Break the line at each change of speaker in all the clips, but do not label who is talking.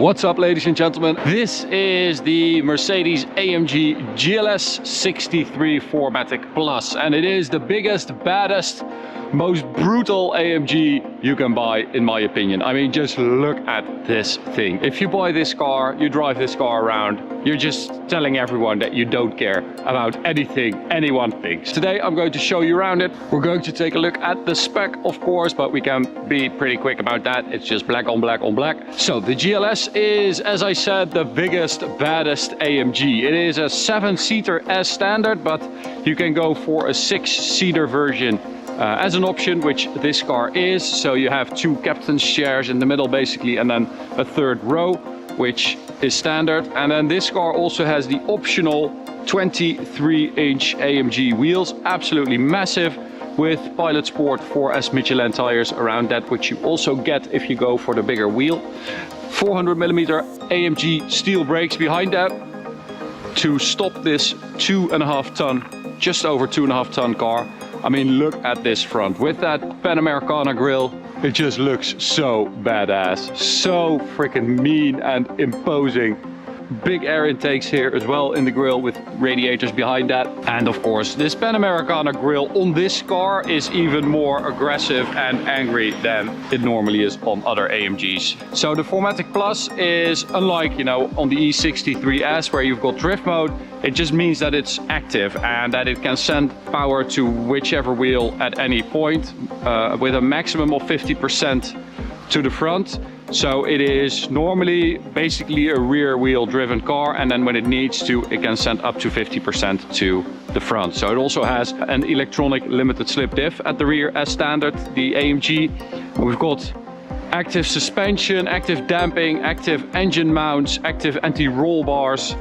What's up, ladies and gentlemen? This is the Mercedes-AMG GLS 63 4MATIC Plus, and it is the biggest, baddest, most brutal AMG you can buy, in my opinion. I mean, just look at this thing. If you buy this car, you drive this car around, you're just telling everyone that you don't care about anything anyone thinks. Today I'm going to show you around it. We're going to take a look at the spec, of course, but we can be pretty quick about that. It's just black on black on black. So the GLS is, as I said, the biggest, baddest AMG. It is a 7-seater as standard, but you can go for a 6-seater version as an option, which this car is. So you have 2 captain's chairs in the middle basically, and then a 3rd row, which is standard. And then this car also has the optional 23-inch AMG wheels, absolutely massive, with Pilot Sport 4S Michelin tires around that, which you also get if you go for the bigger wheel. 400mm AMG steel brakes behind that to stop this 2.5 ton, just over 2.5 ton car. I mean, look at this front with that Panamericana grille. It just looks so badass, so freaking mean and imposing. Big air intakes here as well in the grille with radiators behind that. And of course, this Panamericana grille on this car is even more aggressive and angry than it normally is on other AMGs. So the 4MATIC Plus is unlike, you know, on the E63S where you've got drift mode. It just means that it's active and that it can send power to whichever wheel at any point with a maximum of 50% to the front. So it is normally basically a rear wheel driven car, and then when it needs to, it can send up to 50% to the front. So it also has an electronic limited slip diff at the rear as standard, the AMG. We've got active suspension, active damping, active engine mounts, active anti-roll bars,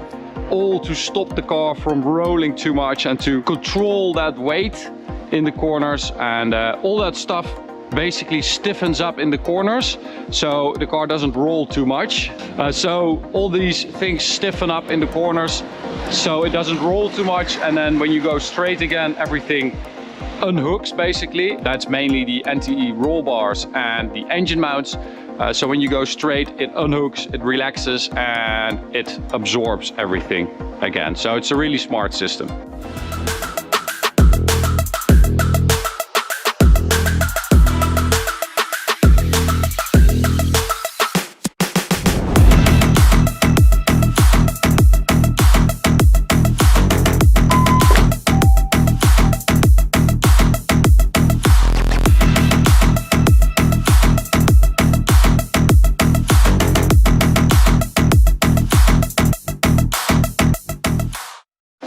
all to stop the car from rolling too much and to control that weight in the corners, and all that stuff basically stiffens up in the corners so the car doesn't roll too much. So all these things stiffen up in the corners so it doesn't roll too much, and then when you go straight again, everything unhooks basically. That's mainly the anti-roll bars and the engine mounts. So when you go straight, it unhooks, it relaxes, and it absorbs everything again. So it's a really smart system.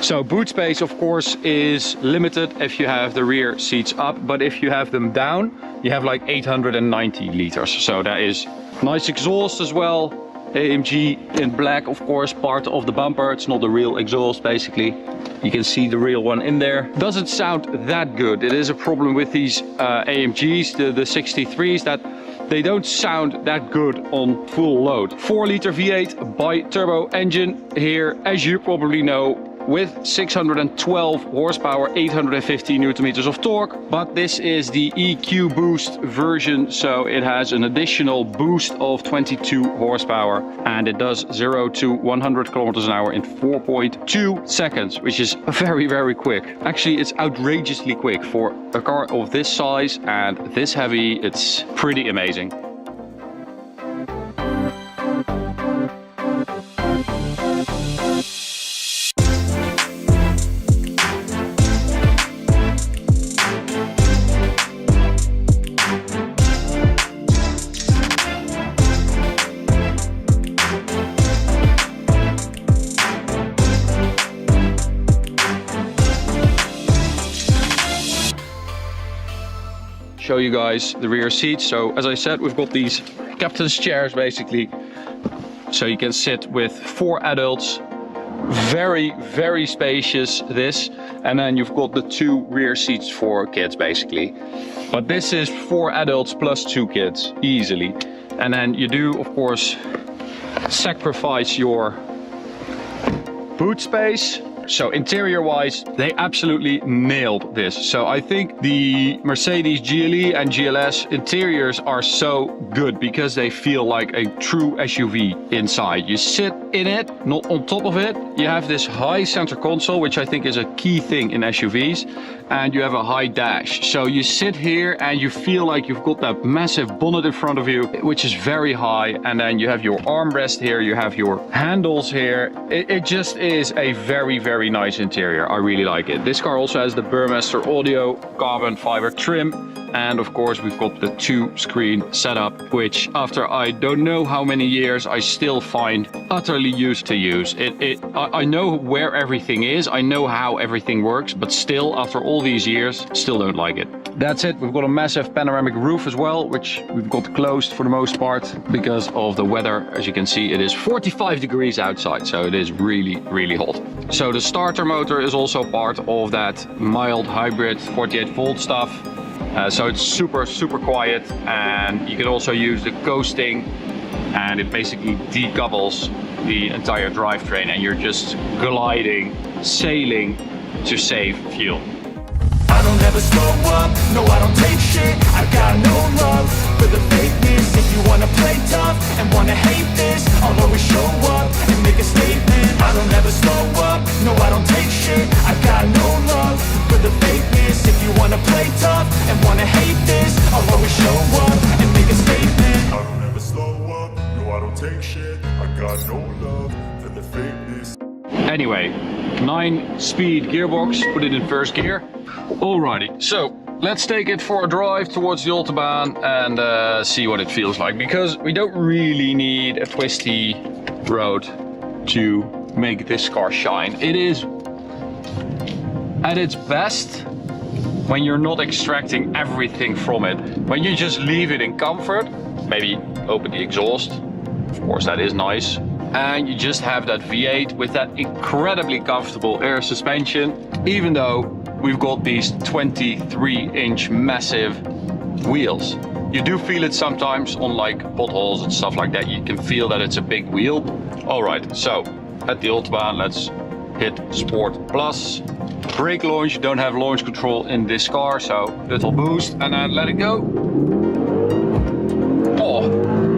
So boot space, of course, is limited if you have the rear seats up, but if you have them down, you have like 890 liters. So that is nice exhaust as well. AMG in black, of course, part of the bumper. It's not a real exhaust, basically. You can see the real one in there. Doesn't sound that good. It is a problem with these AMGs, the 63s, that they don't sound that good on full load. 4-liter V8 bi-turbo engine here, as you probably know, with 612 horsepower, 850 Newton meters of torque. But this is the EQ Boost version, so it has an additional boost of 22 horsepower, and it does 0 to 100 kilometers an hour in 4.2 seconds, which is very, very quick. Actually, it's outrageously quick for a car of this size and this heavy. It's pretty amazing. Show you guys the rear seats. So as I said, we've got these captain's chairs basically, so you can sit with 4 adults. Very, very spacious this, and then you've got the 2 rear seats for kids basically, but this is 4 adults plus 2 kids easily. And then you do, of course, sacrifice your boot space So interior wise, they absolutely nailed this. So I think the Mercedes GLE and GLS interiors are so good because they feel like a true SUV inside. You sit in it, not on top of it. You have this high center console, which I think is a key thing in SUVs, and you have a high dash. So you sit here and you feel like you've got that massive bonnet in front of you, which is very high, and then you have your armrest here, you have your handles here. It just is a very, very nice interior. I really like it. This car also has the Burmester audio carbon fiber trim. And of course, we've got the 2-screen setup, which after I don't know how many years, I still find utterly used to use. I know where everything is, I know how everything works, but still, after all these years, still don't like it. That's it. We've got a massive panoramic roof as well, which we've got closed for the most part because of the weather. As you can see, it is 45 degrees outside, so it is really, really hot. So the starter motor is also part of that mild hybrid 48-volt stuff. So it's super, super quiet, and you can also use the coasting, and it basically decouples the entire drivetrain, and you're just gliding, sailing to save fuel.
I don't ever slow up, no I don't take shit. I got no love for the fakeness. If you wanna play tough and wanna hate this, I'll always show up and make a statement. I don't ever slow up, no I don't take shit. I got no love for the fakeness. If you wanna play tough and wanna hate this, I'll always show up and make a statement. I don't ever slow up, no I don't take shit. I got no love for the fakeness.
Anyway, 9-speed gearbox, put it in first gear. Alrighty, so let's take it for a drive towards the Autobahn and see what it feels like, because we don't really need a twisty road to make this car shine. It is at its best when you're not extracting everything from it. When you just leave it in comfort, maybe open the exhaust, of course that is nice, and you just have that V8 with that incredibly comfortable air suspension, even though we've got these 23-inch massive wheels. You do feel it sometimes on like potholes and stuff like that. You can feel that it's a big wheel. All right, so at the Autobahn, let's hit Sport Plus. Brake launch, don't have launch control in this car, so little boost and then let it go. Oh,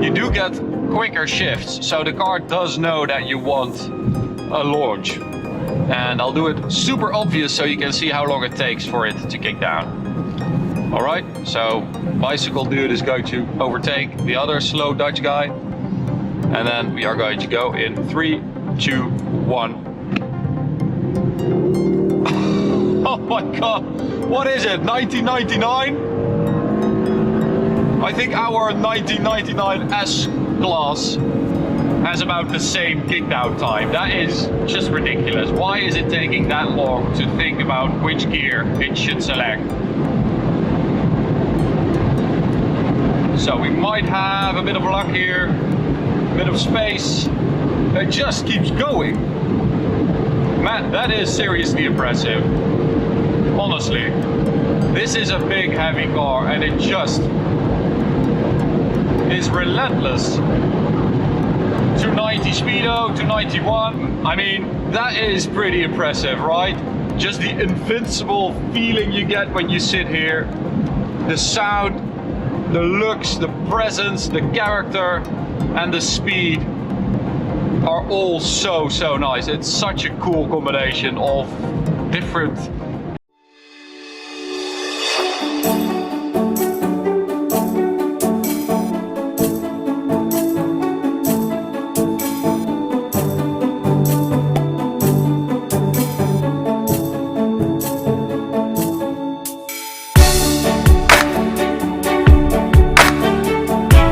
you do get quicker shifts, so the car does know that you want a launch. And I'll do it super obvious so you can see how long it takes for it to kick down. All right, so bicycle dude is going to overtake the other slow Dutch guy. And then we are going to go in 3, 2, 1. Oh my God, what is it, 1999? I think our 1999 S-Class has about the same kickdown time. That is just ridiculous. Why is it taking that long to think about which gear it should select? So we might have a bit of luck here, a bit of space. It just keeps going. Man, that is seriously impressive. Honestly, this is a big heavy car and it just is relentless. 290 speedo, 291. I mean, that is pretty impressive, right? Just the invincible feeling you get when you sit here. The sound, the looks, the presence, the character, and the speed are all so nice. It's such a cool combination of different